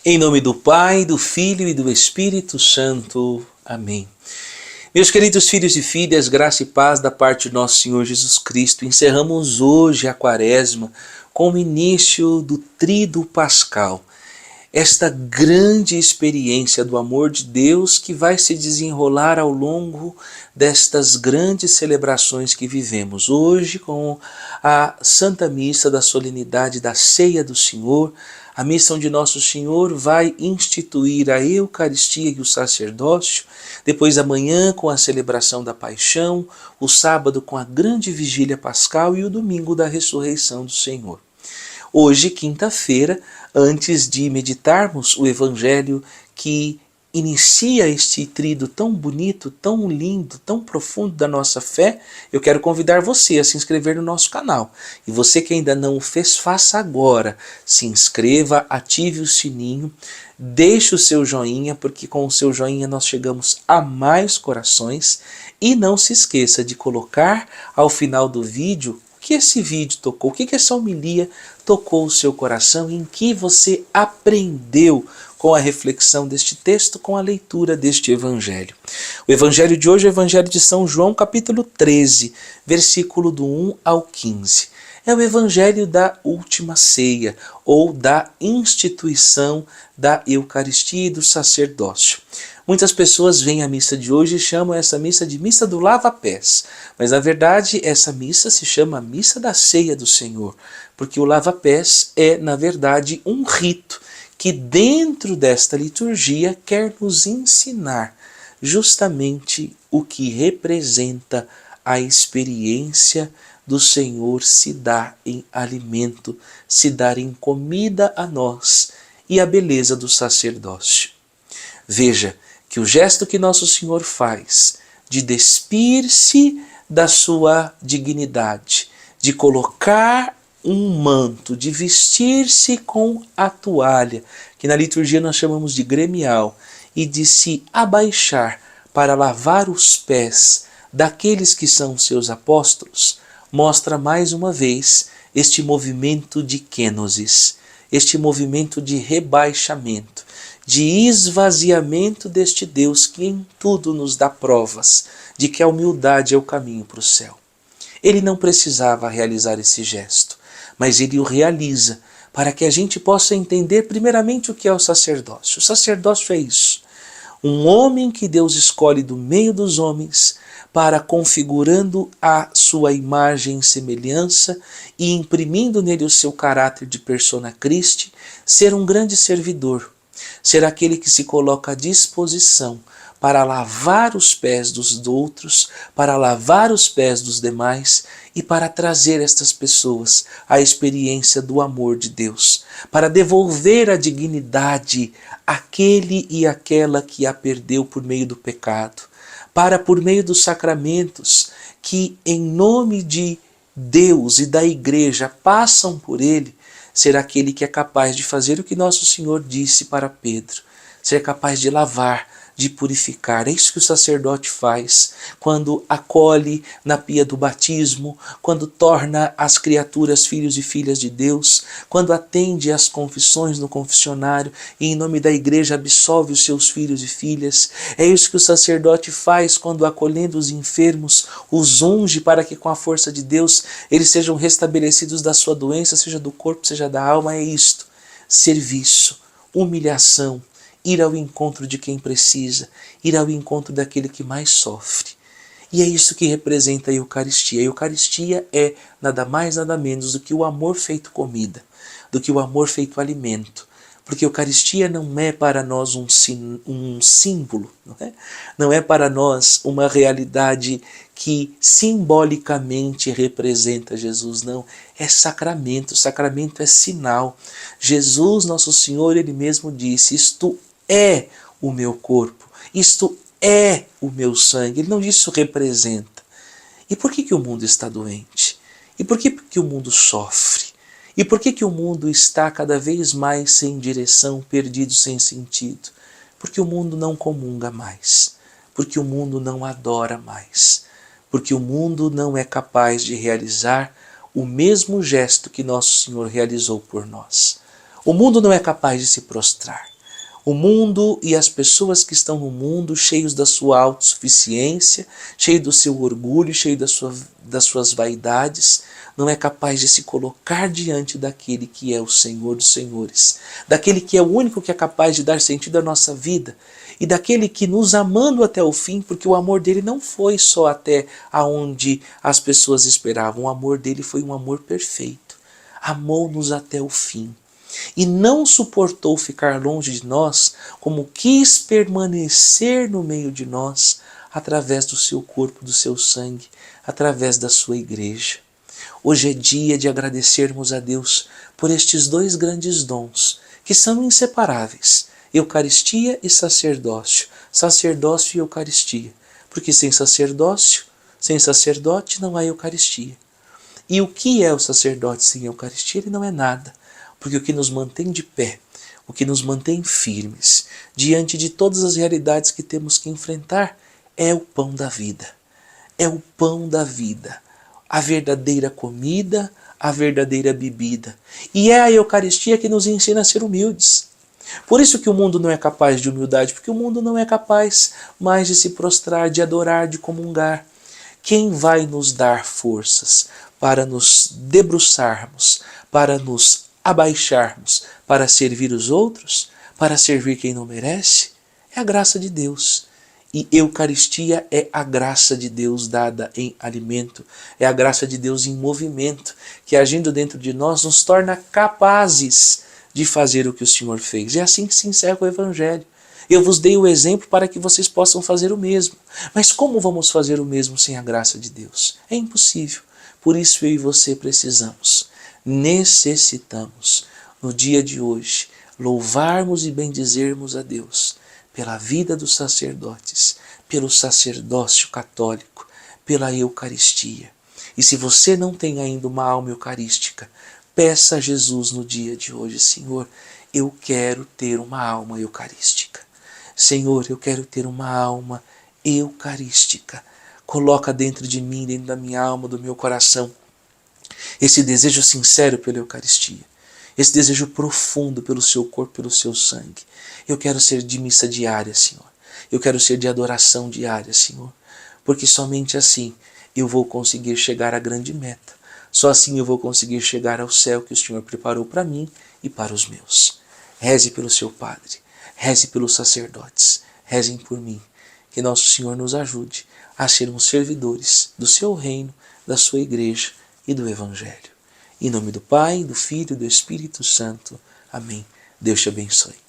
Em nome do Pai, do Filho e do Espírito Santo. Amém. Meus queridos filhos e filhas, graça e paz da parte de nosso Senhor Jesus Cristo. Encerramos hoje a Quaresma com o início do Tríduo Pascal. Esta grande experiência do amor de Deus que vai se desenrolar ao longo destas grandes celebrações que vivemos. Hoje, com a Santa Missa da Solenidade da Ceia do Senhor, a missa onde Nosso Senhor vai instituir a Eucaristia e o sacerdócio, depois amanhã com a celebração da Paixão, o sábado com a grande vigília pascal e o domingo da ressurreição do Senhor. Hoje, quinta-feira, antes de meditarmos o Evangelho que inicia este tríduo tão bonito, tão lindo, tão profundo da nossa fé, eu quero convidar você a se inscrever no nosso canal. E você que ainda não o fez, faça agora. Se inscreva, ative o sininho, deixe o seu joinha, porque com o seu joinha nós chegamos a mais corações. E não se esqueça de colocar ao final do vídeo o que esse vídeo tocou, o que essa homilia tocou o seu coração, em que você aprendeu com a reflexão deste texto, com a leitura deste Evangelho. O Evangelho de hoje é o Evangelho de São João, capítulo 13, versículo do 1 ao 15. É o Evangelho da última ceia, ou da instituição da Eucaristia e do sacerdócio. Muitas pessoas veem a missa de hoje e chamam essa missa de missa do lava-pés. Mas na verdade essa missa se chama missa da ceia do Senhor, porque o lava-pés é na verdade um rito que dentro desta liturgia quer nos ensinar justamente o que representa a experiência do Senhor se dar em alimento, se dar em comida a nós e a beleza do sacerdócio. Veja que o gesto que Nosso Senhor faz de despir-se da sua dignidade, de colocar um manto, de vestir-se com a toalha, que na liturgia nós chamamos de gremial, e de se abaixar para lavar os pés daqueles que são seus apóstolos, mostra mais uma vez este movimento de kenosis, este movimento de rebaixamento, de esvaziamento deste Deus que em tudo nos dá provas de que a humildade é o caminho para o céu. Ele não precisava realizar esse gesto, mas ele o realiza para que a gente possa entender primeiramente o que é o sacerdócio. O sacerdócio é isso, um homem que Deus escolhe do meio dos homens para, configurando a sua imagem e semelhança e imprimindo nele o seu caráter de persona Christi, ser um grande servidor, ser aquele que se coloca à disposição para lavar os pés dos outros, para lavar os pés dos demais e para trazer estas pessoas à experiência do amor de Deus, para devolver a dignidade àquele e àquela que a perdeu por meio do pecado, para, por meio dos sacramentos que em nome de Deus e da Igreja passam por ele, ser aquele que é capaz de fazer o que Nosso Senhor disse para Pedro, ser capaz de lavar, de purificar. É isso que o sacerdote faz quando acolhe na pia do batismo, quando torna as criaturas filhos e filhas de Deus, quando atende às confissões no confessionário e em nome da Igreja absolve os seus filhos e filhas. É isso que o sacerdote faz quando, acolhendo os enfermos, os unge para que com a força de Deus eles sejam restabelecidos da sua doença, seja do corpo, seja da alma. É isto: serviço, humilhação, ir ao encontro de quem precisa, ir ao encontro daquele que mais sofre. E é isso que representa a Eucaristia. A Eucaristia é nada mais, nada menos do que o amor feito comida, do que o amor feito alimento. Porque a Eucaristia não é para nós um símbolo, não é para nós uma realidade que simbolicamente representa Jesus, não. É sacramento, sacramento é sinal. Jesus, Nosso Senhor, Ele mesmo disse: isto é o meu corpo, isto é o meu sangue. Ele não disse isso representa. E por que o mundo está doente? E por que o mundo sofre? E por que o mundo está cada vez mais sem direção, perdido, sem sentido? Porque o mundo não comunga mais, porque o mundo não adora mais, porque o mundo não é capaz de realizar o mesmo gesto que Nosso Senhor realizou por nós. O mundo não é capaz de se prostrar. O mundo e as pessoas que estão no mundo, cheios da sua autossuficiência, cheios do seu orgulho, cheios das suas vaidades, não é capaz de se colocar diante daquele que é o Senhor dos Senhores, daquele que é o único que é capaz de dar sentido à nossa vida e daquele que nos amando até o fim, porque o amor dele não foi só até aonde as pessoas esperavam, o amor dele foi um amor perfeito, amou-nos até o fim. E não suportou ficar longe de nós, como quis permanecer no meio de nós, através do seu corpo, do seu sangue, através da sua igreja. Hoje é dia de agradecermos a Deus por estes dois grandes dons, que são inseparáveis, Eucaristia e sacerdócio, sacerdócio e Eucaristia, porque sem sacerdócio, sem sacerdote não há Eucaristia. E o que é o sacerdote sem Eucaristia? Ele não é nada. Porque o que nos mantém de pé, o que nos mantém firmes, diante de todas as realidades que temos que enfrentar, é o pão da vida. É o pão da vida, a verdadeira comida, a verdadeira bebida. E é a Eucaristia que nos ensina a ser humildes. Por isso que o mundo não é capaz de humildade, porque o mundo não é capaz mais de se prostrar, de adorar, de comungar. Quem vai nos dar forças para nos debruçarmos, para nos abaixarmos, para servir os outros, para servir quem não merece? É a graça de Deus. E Eucaristia é a graça de Deus dada em alimento, é a graça de Deus em movimento, que agindo dentro de nós nos torna capazes de fazer o que o Senhor fez. É assim que se encerra o Evangelho. Eu vos dei o exemplo para que vocês possam fazer o mesmo. Mas como vamos fazer o mesmo sem a graça de Deus? É impossível. Por isso eu e você necessitamos, no dia de hoje, louvarmos e bendizermos a Deus pela vida dos sacerdotes, pelo sacerdócio católico, pela Eucaristia. E se você não tem ainda uma alma eucarística, peça a Jesus no dia de hoje: Senhor, eu quero ter uma alma eucarística. Senhor, eu quero ter uma alma eucarística. Coloca dentro de mim, dentro da minha alma, do meu coração, esse desejo sincero pela Eucaristia, esse desejo profundo pelo seu corpo, pelo seu sangue. Eu quero ser de missa diária, Senhor. Eu quero ser de adoração diária, Senhor. Porque somente assim eu vou conseguir chegar à grande meta. Só assim eu vou conseguir chegar ao céu que o Senhor preparou para mim e para os meus. Reze pelo seu Padre, reze pelos sacerdotes, rezem por mim. Que nosso Senhor nos ajude a sermos servidores do seu reino, da sua igreja e do Evangelho. Em nome do Pai, do Filho e do Espírito Santo. Amém. Deus te abençoe.